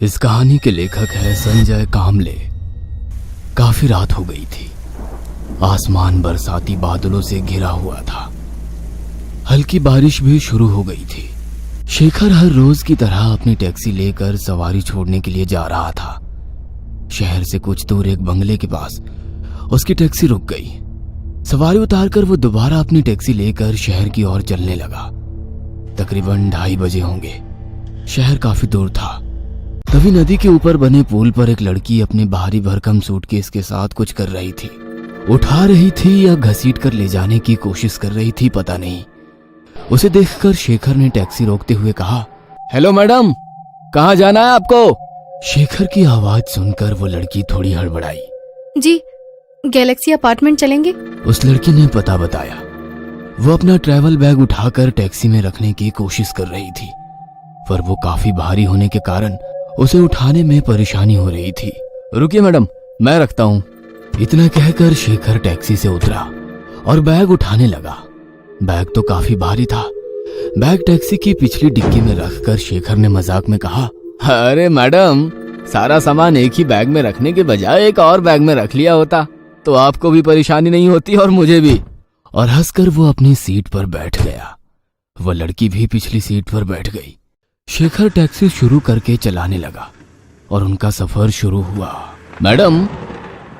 इस कहानी के लेखक है संजय कामले। काफी रात हो गई थी। आसमान बरसाती बादलों से घिरा हुआ था। हल्की बारिश भी शुरू हो गई थी। शेखर हर रोज की तरह अपनी टैक्सी लेकर सवारी छोड़ने के लिए जा रहा था। शहर से कुछ दूर एक बंगले के पास उसकी टैक्सी रुक गई। सवारी उतारकर वो दोबारा अपनी टैक्सी लेकर शहर की ओर चलने लगा। तकरीबन 2:30 बजे होंगे। शहर काफी दूर था। तभी नदी के ऊपर बने पुल पर एक लड़की अपने भारी भरकम सूटकेस के साथ कुछ कर रही थी। उठा रही थी या घसीट कर ले जाने की कोशिश कर रही थी, पता नहीं। उसे देखकर शेखर ने टैक्सी रोकते हुए कहा, हेलो मैडम, कहाँ जाना है आपको? शेखर की आवाज सुनकर वो लड़की थोड़ी हड़बड़ाई। जी, गैलेक्सी अपार्टमेंट चलेंगे। उस लड़की ने पता बताया। वो अपना ट्रैवल बैग उठाकर टैक्सी में रखने की कोशिश कर रही थी, पर वो काफी भारी होने के कारण उसे उठाने में परेशानी हो रही थी। रुकिए मैडम, मैं रखता हूँ। इतना कहकर शेखर टैक्सी से उतरा और बैग उठाने लगा। बैग तो काफी भारी था। बैग टैक्सी की पिछली डिक्की में रखकर शेखर ने मजाक में कहा, अरे मैडम, सारा सामान एक ही बैग में रखने के बजाय एक और बैग में रख लिया होता तो आपको भी परेशानी नहीं होती और मुझे भी। और हंसकर वो अपनी सीट पर बैठ गया। वो लड़की भी पिछली सीट पर बैठ गई। शेखर टैक्सी शुरू करके चलाने लगा और उनका सफर शुरू हुआ। मैडम,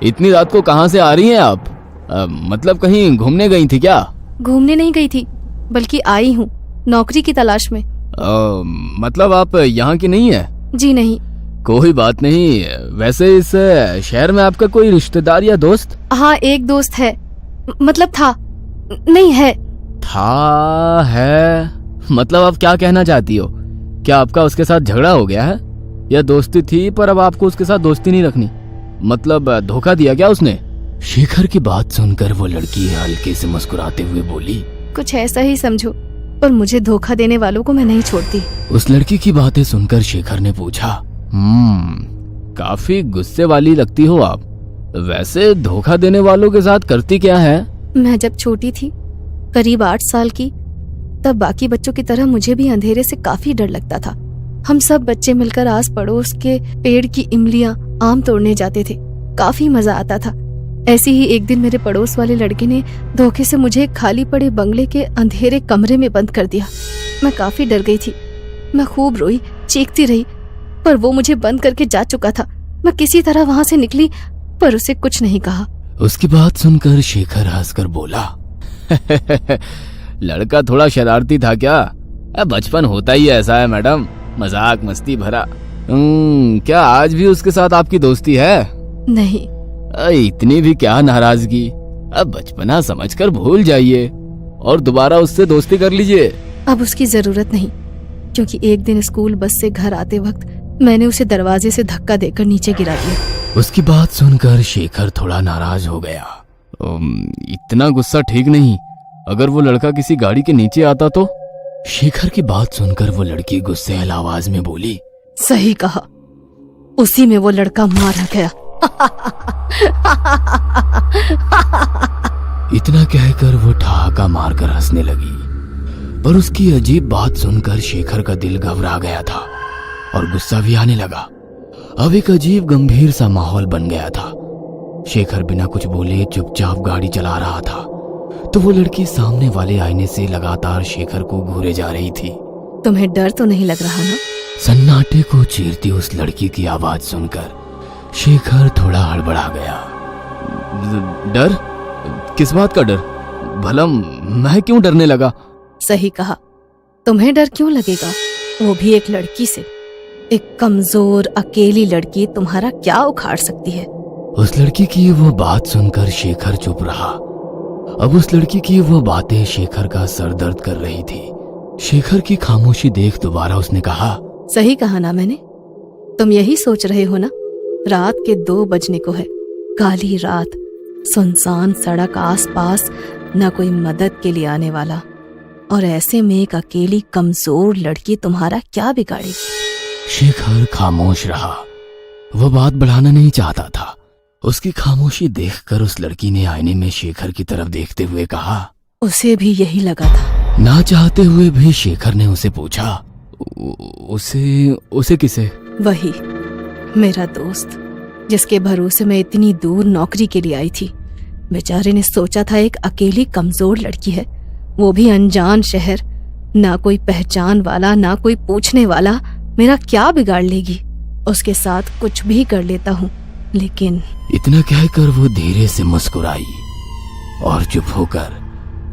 इतनी रात को कहाँ से आ रही हैं आप? मतलब कहीं घूमने गई थी क्या? घूमने नहीं गई थी, बल्कि आई हूँ नौकरी की तलाश में। मतलब आप यहाँ की नहीं है? जी नहीं। कोई बात नहीं। वैसे इस शहर में आपका कोई रिश्तेदार या दोस्त? हाँ, एक दोस्त है। मतलब था, नहीं है। था है? मतलब आप क्या कहना चाहती हो? क्या आपका उसके साथ झगड़ा हो गया है, या दोस्ती थी पर अब आपको उसके साथ दोस्ती नहीं रखनी? मतलब धोखा दिया क्या उसने? शेखर की बात सुनकर वो लड़की हल्के से मुस्कुराते हुए बोली, कुछ ऐसा ही समझो, पर मुझे धोखा देने वालों को मैं नहीं छोड़ती। उस लड़की की बातें सुनकर शेखर ने पूछा, काफी गुस्से वाली लगती हो आप। वैसे धोखा देने वालों के साथ करती क्या है? मैं जब छोटी थी, करीब 8 साल की, तब बाकी बच्चों की तरह मुझे भी अंधेरे से काफी डर लगता था। हम सब बच्चे मिलकर आस पड़ोस के पेड़ की इमलियां, आम तोड़ने जाते थे। काफी मजा आता था। ऐसे ही एक दिन मेरे पड़ोस वाले लड़के ने धोखे से मुझे खाली पड़े बंगले के अंधेरे कमरे में बंद कर दिया। मैं काफी डर गई थी। मैं खूब रोई, चीखती रही, पर वो मुझे बंद करके जा चुका था। मैं किसी तरह वहां से निकली, पर उसे कुछ नहीं कहा। उसकी बात सुनकर शेखर हंसकर बोला, लड़का थोड़ा शरारती था क्या? बचपन होता ही ऐसा है मैडम, मजाक मस्ती भरा। क्या आज भी उसके साथ आपकी दोस्ती है? नहीं। इतनी भी क्या नाराजगी? अब बचपना समझकर भूल जाइए और दोबारा उससे दोस्ती कर लीजिए। अब उसकी जरूरत नहीं, क्योंकि एक दिन स्कूल बस से घर आते वक्त मैंने उसे दरवाजे से धक्का देकर नीचे गिरा दिया। उसकी बात सुनकर शेखर थोड़ा नाराज हो गया। इतना गुस्सा ठीक नहीं। अगर वो लड़का किसी गाड़ी के नीचे आता तो? शेखर की बात सुनकर वो लड़की गुस्सैल आवाज में बोली, सही कहा, उसी में वो लड़का मारा गया। इतना कहकर वो ठहाका मारकर हंसने लगी। पर उसकी अजीब बात सुनकर शेखर का दिल घबरा गया था और गुस्सा भी आने लगा। अब एक अजीब गंभीर सा माहौल बन गया था। शेखर बिना कुछ बोले चुपचाप गाड़ी चला रहा था, तो वो लड़की सामने वाले आईने से लगातार शेखर को घूरे जा रही थी। तुम्हें डर तो नहीं लग रहा ना? सन्नाटे को चीरती उस लड़की की आवाज सुनकर शेखर थोड़ा हड़बड़ा गया। डर? किस बात का डर? भला मैं क्यों डरने लगा? सही कहा, तुम्हें डर क्यों लगेगा? वो भी एक लड़की से। एक कमजोर अकेली लड़की तुम्हारा क्या उखाड़ सकती है? उस लड़की की वो बात सुनकर शेखर चुप रहा। अब उस लड़की की वो बातें शेखर का सर दर्द कर रही थी। शेखर की खामोशी देख दोबारा उसने कहा, सही कहा ना मैंने? तुम यही सोच रहे हो ना? रात के 2 बजने को है, काली रात, सुनसान सड़क, आसपास न कोई मदद के लिए आने वाला, और ऐसे में एक अकेली कमजोर लड़की तुम्हारा क्या बिगाड़ेगी? शेखर खामोश रहा। वो बात बढ़ाना नहीं चाहता था। उसकी खामोशी देखकर उस लड़की ने आईने में शेखर की तरफ देखते हुए कहा, उसे भी यही लगा था। ना चाहते हुए भी शेखर ने उसे पूछा, उसे किसे? वही मेरा दोस्त जिसके भरोसे मैं इतनी दूर नौकरी के लिए आई थी। बेचारे ने सोचा था एक अकेली कमजोर लड़की है, वो भी अनजान शहर, ना कोई पहचान वाला ना कोई पूछने वाला, मेरा क्या बिगाड़ लेगी। उसके साथ कुछ भी कर लेता हूँ, लेकिन इतना कहकर वो धीरे से मुस्कुराई और चुप होकर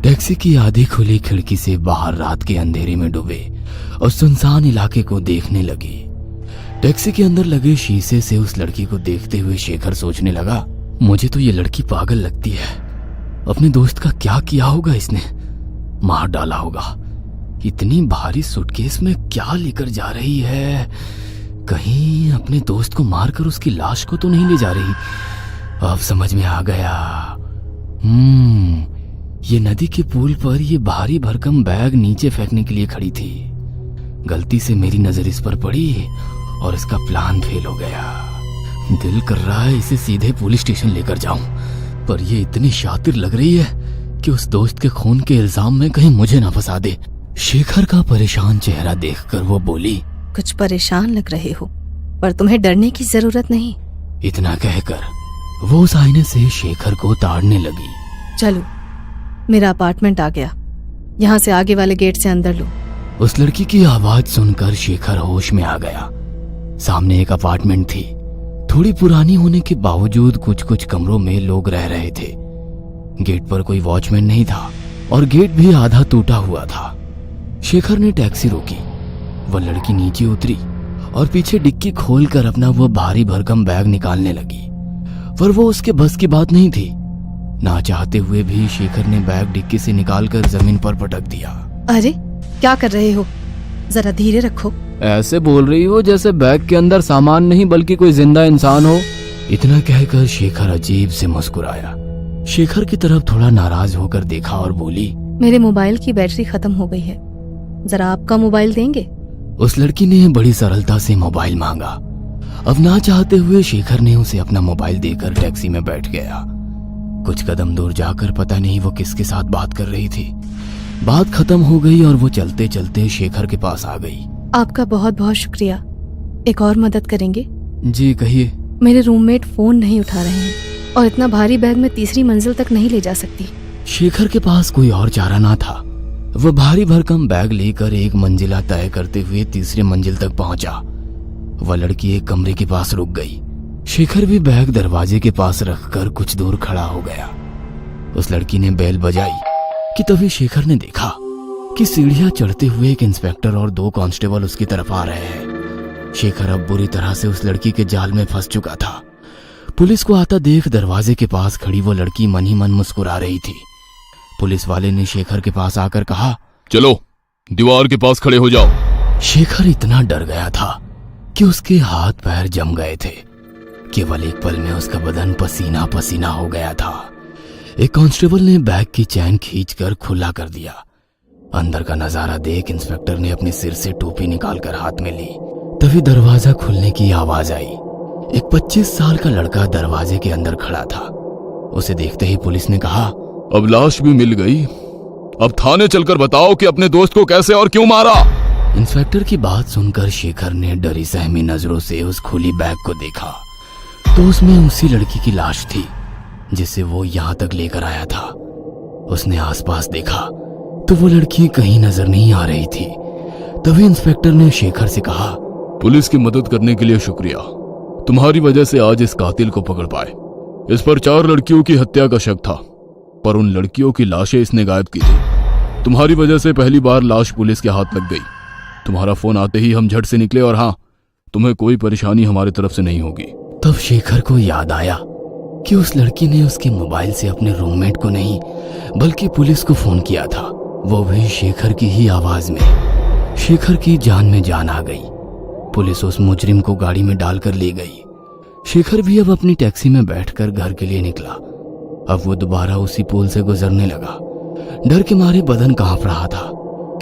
टैक्सी की आधी खुली खिड़की से बाहर रात के अंधेरे में डूबे और सुनसान इलाके को देखने लगी। टैक्सी के अंदर लगे शीशे से उस लड़की को देखते हुए शेखर सोचने लगा, मुझे तो ये लड़की पागल लगती है। अपने दोस्त का क्या किया होगा इसने? मार डाला होगा। इतनी भारी सूटकेस में क्या लेकर जा रही है? कहीं अपने दोस्त को मारकर उसकी लाश को तो नहीं ले जा रही? अब समझ में आ गया। ये नदी के पुल पर ये भारी भरकम बैग नीचे फेंकने के लिए खड़ी थी। गलती से मेरी नजर इस पर पड़ी और इसका प्लान फेल हो गया। दिल कर रहा है इसे सीधे पुलिस स्टेशन लेकर जाऊं, पर ये इतनी शातिर लग रही है कि उस दोस्त के खून के इल्जाम में कहीं मुझे ना फंसा दे। शेखर का परेशान चेहरा देखकर वो बोली, कुछ परेशान लग रहे हो, पर तुम्हें डरने की जरूरत नहीं। इतना कहकर वो उस आईने से शेखर को ताड़ने लगी। चलो, मेरा अपार्टमेंट आ गया, यहाँ से आगे वाले गेट से अंदर लो। उस लड़की की आवाज सुनकर शेखर होश में आ गया। सामने एक अपार्टमेंट थी। थोड़ी पुरानी होने के बावजूद कुछ कुछ कमरों में लोग रह रहे थे। गेट पर कोई वॉचमैन नहीं था और गेट भी आधा टूटा हुआ था। शेखर ने टैक्सी रोकी। वह लड़की नीचे उतरी और पीछे डिक्की खोलकर अपना वो भारी भरकम बैग निकालने लगी, पर वो उसके बस की बात नहीं थी। ना चाहते हुए भी शेखर ने बैग डिक्की से निकालकर जमीन पर पटक दिया। अरे क्या कर रहे हो? जरा धीरे रखो। ऐसे बोल रही हो जैसे बैग के अंदर सामान नहीं बल्कि कोई जिंदा इंसान हो। इतना कहकर शेखर अजीब से मुस्कुराया। शेखर की तरफ थोड़ा नाराज होकर देखा और बोली, मेरे मोबाइल की बैटरी खत्म हो गई है, जरा आपका मोबाइल देंगे? उस लड़की ने बड़ी सरलता से मोबाइल मांगा। अब ना चाहते हुए शेखर ने उसे अपना मोबाइल देकर टैक्सी में बैठ गया। कुछ कदम दूर जाकर पता नहीं वो किसके साथ बात कर रही थी। बात खत्म हो गई और वो चलते चलते शेखर के पास आ गई। आपका बहुत बहुत शुक्रिया। एक और मदद करेंगे? जी कहिए। मेरे रूममेट फोन नहीं उठा रहे हैं और इतना भारी बैग मैं तीसरी मंजिल तक नहीं ले जा सकती। शेखर के पास कोई और चारा ना था। वह भारी भरकम बैग लेकर एक मंजिला तय करते हुए तीसरी मंजिल तक पहुंचा। वह लड़की एक कमरे के पास रुक गई। शेखर भी बैग दरवाजे के पास रखकर कुछ दूर खड़ा हो गया। उस लड़की ने बेल बजाई कि तभी शेखर ने देखा कि सीढ़ियां चढ़ते हुए एक इंस्पेक्टर और 2 कांस्टेबल उसकी तरफ आ रहे हैं। शेखर अब बुरी तरह से उस लड़की के जाल में फंस चुका था। पुलिस को आता देख दरवाजे के पास खड़ी वो लड़की मन ही मन मुस्कुरा रही थी। पुलिस वाले ने शेखर के पास आकर कहा, चलो दीवार के पास खड़े हो जाओ। शेखर इतना डर गया था कि उसके हाथ पैर जम गए थे। केवल एक पल में उसका बदन पसीना पसीना हो गया था। एक कांस्टेबल ने बैग की चैन खींचकर खुला कर दिया। अंदर का नजारा देख इंस्पेक्टर ने अपने सिर से टोपी निकालकर हाथ में ली। तभी दरवाजा खुलने की आवाज आई। एक 25 साल का लड़का दरवाजे के अंदर खड़ा था। उसे देखते ही पुलिस ने कहा, अब लाश भी मिल गई, अब थाने चलकर बताओ कि अपने दोस्त को कैसे और क्यों मारा। इंस्पेक्टर की बात सुनकर शेखर ने डरी सहमी नजरों से उस खुली बैग को देखा तो उसमें उसी लड़की की लाश थी जिसे वो यहाँ तक लेकर आया था। उसने आसपास देखा तो वो लड़की कहीं नजर नहीं आ रही थी। तभी इंस्पेक्टर ने शेखर से कहा, पुलिस की मदद करने के लिए शुक्रिया। तुम्हारी वजह से आज इस कातिल को पकड़ पाए। इस पर 4 लड़कियों की हत्या का शक था, पर उन लड़कियों की लाशें इसने गायब की थी। तुम्हारी वजह से पहली बार लाश पुलिस के हाथ लग गई। तुम्हारा फोन आते ही हम झट से निकले और हाँ, तुम्हें कोई परेशानी हमारी तरफ से नहीं होगी। तब शेखर को याद आया कि उस लड़की ने उसके मोबाइल से अपने रूममेट को नहीं बल्कि पुलिस को फोन किया था, वो भी शेखर की ही आवाज में। शेखर की जान में जान आ गई। पुलिस उस मुजरिम को गाड़ी में डालकर ले गई। शेखर भी अब अपनी टैक्सी में बैठकर घर के लिए निकला। अब वो दोबारा उसी पुल से गुजरने लगा। डर के मारे बदन कांप रहा था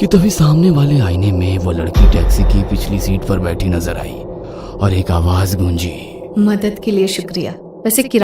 कि तभी सामने वाले आईने में वो लड़की टैक्सी की पिछली सीट पर बैठी नजर आई और एक आवाज गूंजी, मदद के लिए शुक्रिया। वैसे